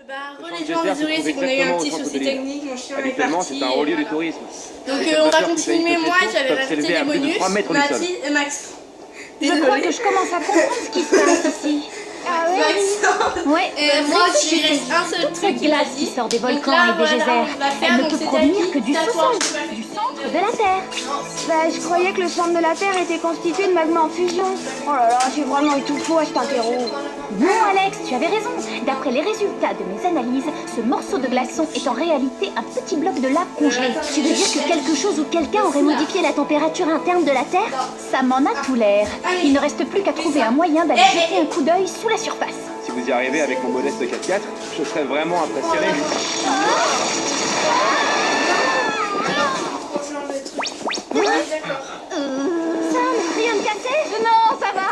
Les gens, désolé, c'est qu'on a eu un petit souci technique, mon chien est parti. Habituellement, c'est un haut lieu du tourisme. Donc on va continuer, moi j'avais rajouté des bonus, Mathilde et Max. Je crois que je commence à comprendre ce qui se passe ici. Ah ouais? Maxence. Ouais. Moi, il reste un seul truc qu'il a glace qui dit. sort des Donc volcans là, et des voilà, geysers. on va faire, Elle ne donc peut c'est provenir Taki, que du tatouage, sous-sol, je sais pas du si centre c'est de la Terre. Bah, je croyais que le centre de la Terre était constitué de magma en fusion. Oh là là, j'ai vraiment eu tout faux à cet interro. Non, Alex, tu avais raison. D'après les résultats de mes analyses, ce morceau de glaçon est en réalité un petit bloc de lave congelé. Tu veux dire que quelque chose ou quelqu'un aurait modifié la température interne de la Terre? Ça m'en a tout l'air. Il ne reste plus qu'à trouver un moyen d'aller jeter un coup d'œil sous la surface. Si vous y arrivez avec mon modeste 4x4, je serais vraiment impressionné. Sam, rien de cassé? Non, ça va.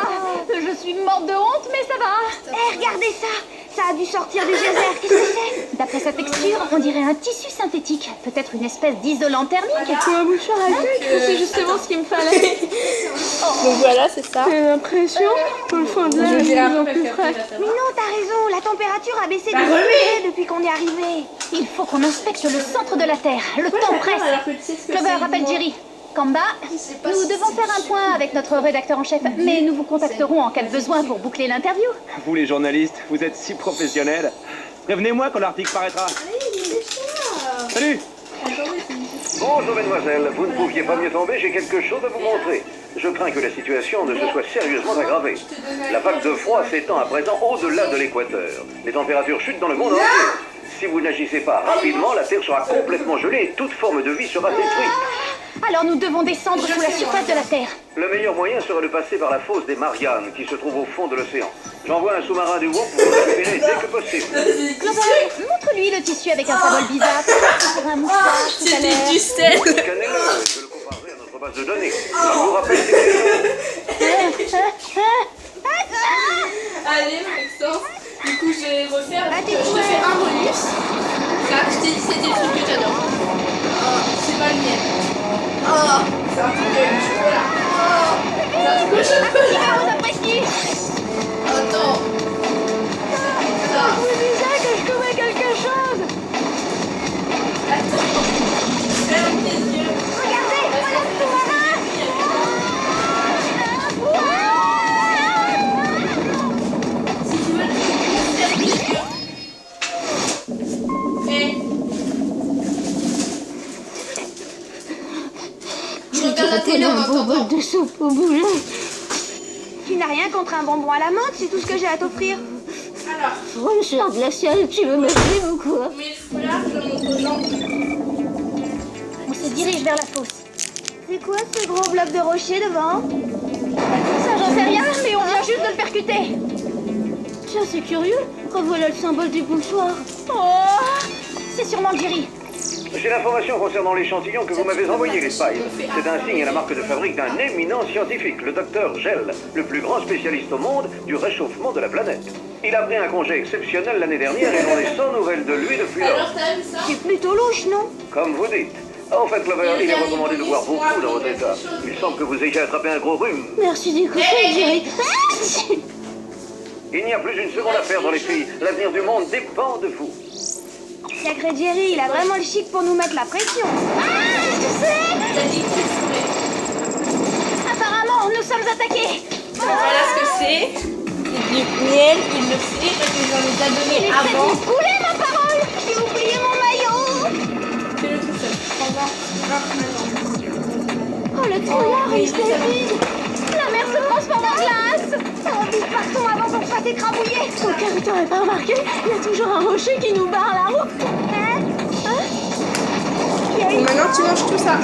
Je suis morte de honte, mais ça va. Eh, regardez ça! Ça a dû sortir du geyser, qu'est-ce que c'est? D'après sa texture, on dirait un tissu synthétique. Peut-être une espèce d'isolant thermique. Pour un mouchoir à tête, c'est justement ce qu'il me fallait. Donc voilà, c'est ça. J'ai l'impression que le fond de l'air Je est dirais de plus en après, plus parce frais. qu'après, Mais non, t'as raison, la température a baissé de remets. degrés depuis qu'on est arrivé. Il faut qu'on inspecte le centre de la Terre. Le temps presse. Alors que tu sais ce que Clover, c'est, rappelle dis-moi. Jerry. Kamba, nous devons faire un point avec notre rédacteur en chef, mais nous vous contacterons en cas de besoin pour boucler l'interview. Vous les journalistes, vous êtes si professionnels. Prévenez-moi quand l'article paraîtra. Salut! Bonjour mesdemoiselles, vous ne pouviez pas mieux tomber, j'ai quelque chose à vous montrer. Je crains que la situation ne se soit sérieusement aggravée. La vague de froid s'étend à présent au-delà de l'équateur. Les températures chutent dans le monde entier. Si vous n'agissez pas rapidement, la Terre sera complètement gelée et toute forme de vie sera détruite. Alors nous devons descendre sous la surface de la Terre. Le meilleur moyen serait de passer par la fosse des Mariannes qui se trouve au fond de l'océan. J'envoie un sous-marin du groupe pour vous récupérer dès que possible. Clover, montre-lui le tissu avec un symbole bizarre. Pour un mouchoir tout à l'heure. C'était du sel. Scannez-le, je le comparerai à notre base de données. Je vous rappelle quelque chose. Allez, Maxence. Du coup, je vais refaire. Ah, Je te fais un bonus. Ça, je t'ai dit, c'était le truc que t'adores. C'est pas le mien. C'est un truc de chocolat. C'est un truc de chocolat. Vous appréciez? Attends. Je vous disais que je trouvais quelque chose. Ferme tes yeux. Regardez, voilà le sous-marin. Si tu veux, ferme tes yeux. Je regarde la télé en t'entendant. de soupe au boulot. Tu n'as rien contre un bonbon à la menthe, c'est tout ce que j'ai à t'offrir. Alors, Une chair glaciale, tu veux me suivre ou quoi? mets le foulard, je le montre aux gens. On se dirige vers la fosse. C'est quoi ce gros bloc de rocher devant? Ça, j'en sais rien, mais on vient juste de le percuter. Tiens, c'est curieux. Revoilà le symbole du mouchoir. Oh, c'est sûrement Jerry. J'ai l'information concernant l'échantillon que vous m'avez envoyé, les Spies. C'est un signe à la marque de fabrique d'un éminent scientifique, le docteur Gell, le plus grand spécialiste au monde du réchauffement de la planète. Il a pris un congé exceptionnel l'année dernière et on est sans nouvelles de lui depuis lors. Alors, t'as vu ça? C'est plutôt louche, non? Comme vous dites. En fait, Clover, il est recommandé de boire beaucoup dans votre état. Il semble que vous ayez attrapé un gros rhume. Merci du conseil, Jerry. Il n'y a plus une seconde à perdre, les filles. L'avenir du monde dépend de vous. Sacré Jerry, il a vraiment le chic pour nous mettre la pression. T'as dit que tu ferais. Apparemment, nous sommes attaqués. Voilà ce que c'est. C'est du miel, il le sait, parce que j'en ai déjà donné avant. Faites-vous couler, ma parole. J'ai oublié mon maillot. Fais-le tout seul. Au revoir. Maintenant. Oh, le trouillard, il s'est vide. La mer se transforme en glace. Oh, vite, partons avant qu'on se fasse écrabouiller. Au cas où t'aurais pas remarqué, il y a toujours un rocher qui nous barre la route. Et maintenant, tu manges tout ça.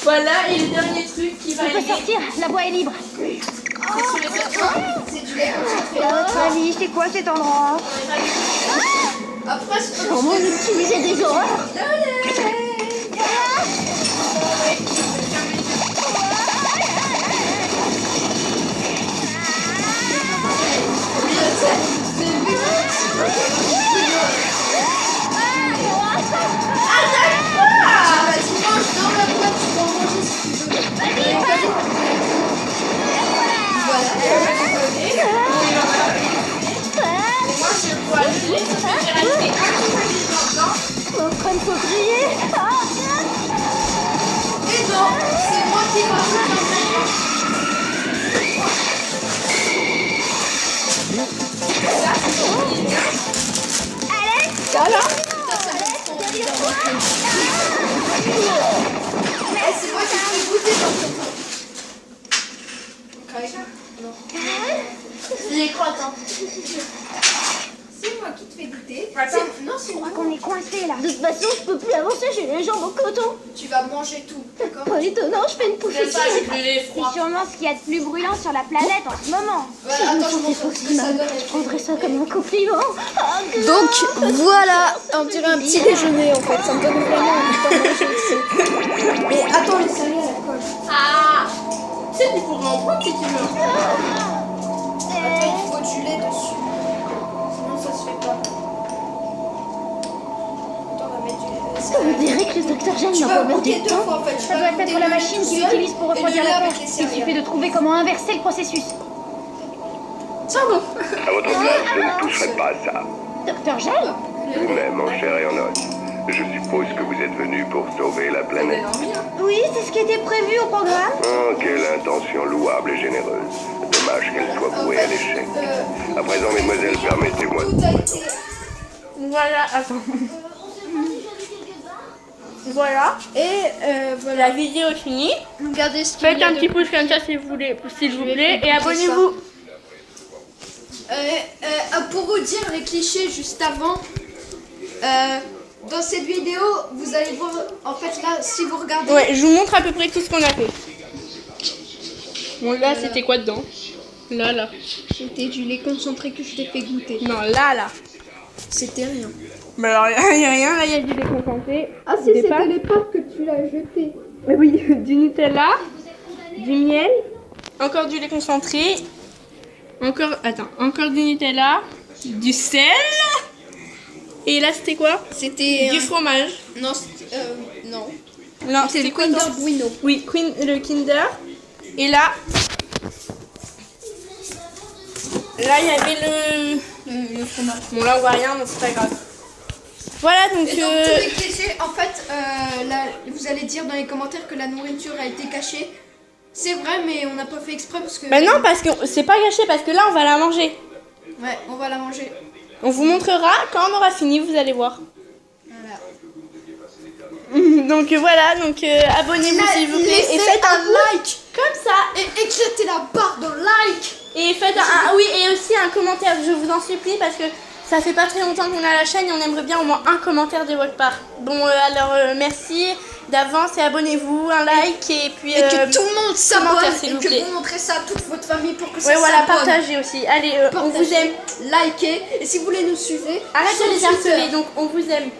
Voilà, et le dernier truc qui va On peut aider, sortir, la voie est libre. c'est sur les autres. C'est du lait. À votre avis, c'est quoi cet endroit? Après, je peux... Comment utiliser des horreurs? Moi, je me faut crier. Et non, c'est moi qui rajoute un moment. Ça, c'est bien. Alex, Voilà. Putain, ça me fait trop envie d'avoir un peu. Eh, c'est moi qui te fais goûter dans ton temps. Les crottes, hein. C'est moi qui te fais goûter. Non, c'est moi. On est coincé là. de toute façon, je peux plus avancer, j'ai les jambes en coton. Tu vas manger tout, d'accord? Pas étonnant, je fais une poussée. Ça, c'est le lait C'est froid. sûrement ce qu'il y a de plus brûlant sur la planète en ce moment. Ouais, attends, je m'en C'est fous ce que ça donne. je prendrais ça comme un compliment. Donc voilà, on dirait un petit déjeuner en fait, ça me donne vraiment envie de manger aussi. Mais attends, les céréales, la colle. Ah! Tu sais, tu pourrais en prendre si tu veux. Attends, il faut du lait dessus. Sinon, ça se fait pas. Attends, on va mettre du lait. On dirait que le docteur Gênes Tu n'a vas pas perdu goûter de deux temps. fois en fait. Ça doit être la machine qu'il utilise pour refroidir la terre. Il suffit de trouver comment inverser le processus. Tiens bon. À votre place, je ne toucherai pas à ça. Docteur Gênes? Vous-même, en chair et en os. Je suppose que vous êtes venu pour sauver la planète. Oui, c'est ce qui était prévu au programme. Oh, quelle intention louable et généreuse. Dommage qu'elle soit vouée à l'échec. À présent, mesdemoiselles, permettez-moi de Tout vous a présenter. été. Voilà, attends. Voilà, et voilà, la vidéo est finie. Regardez ce qu'il Faites y a un de- petit pouce comme ça s'il vous plaît, et abonnez-vous. Pour vous dire les clichés juste avant, dans cette vidéo, vous allez voir, en fait là, si vous regardez, Ouais, je vous montre à peu près tout ce qu'on a fait. Bon, là, c'était quoi dedans? Là. c'était du lait concentré que je t'ai fait goûter. Non, là. C'était rien. Mais alors, il n'y a rien, là, il y a du lait concentré. Ah si, c'était les pâtes que tu l'as jetées. Oui, du Nutella, du miel, encore du lait concentré, encore du Nutella, du sel. Et là, c'était quoi? C'était Du fromage. Non, c'était, non. Non, C'était le quoi, Kinder toi? Bueno. Oui, le Kinder. Et là, il y avait Le fromage. Bon, là, on voit rien, donc c'est pas grave. Voilà, donc... Et donc tous les clichés, en fait, là, vous allez dire dans les commentaires que la nourriture a été cachée. C'est vrai, mais on n'a pas fait exprès parce que... Bah non, parce que c'est pas gâché, parce que là, on va la manger. Ouais, on va la manger. On vous montrera quand on aura fini, vous allez voir. Voilà. Donc voilà, donc abonnez-vous s'il vous plaît. Et faites un like comme ça. et éclatez la barre de like. Et faites oui, et aussi un commentaire, je vous en supplie, parce que ça fait pas très longtemps qu'on a la chaîne et on aimerait bien au moins un commentaire de votre part. Bon, alors merci d'avance et abonnez-vous, un like et puis... Et que tout le monde s'abonne commentaire, s'il et vous que plaît. vous montrez ça à toute votre famille pour que ça Ouais, voilà, s'abonne. partagez aussi. Allez, on vous Partagez, aime. likez et si vous voulez nous suivre, Arrête sur de les Twitter. harceler, donc on vous aime.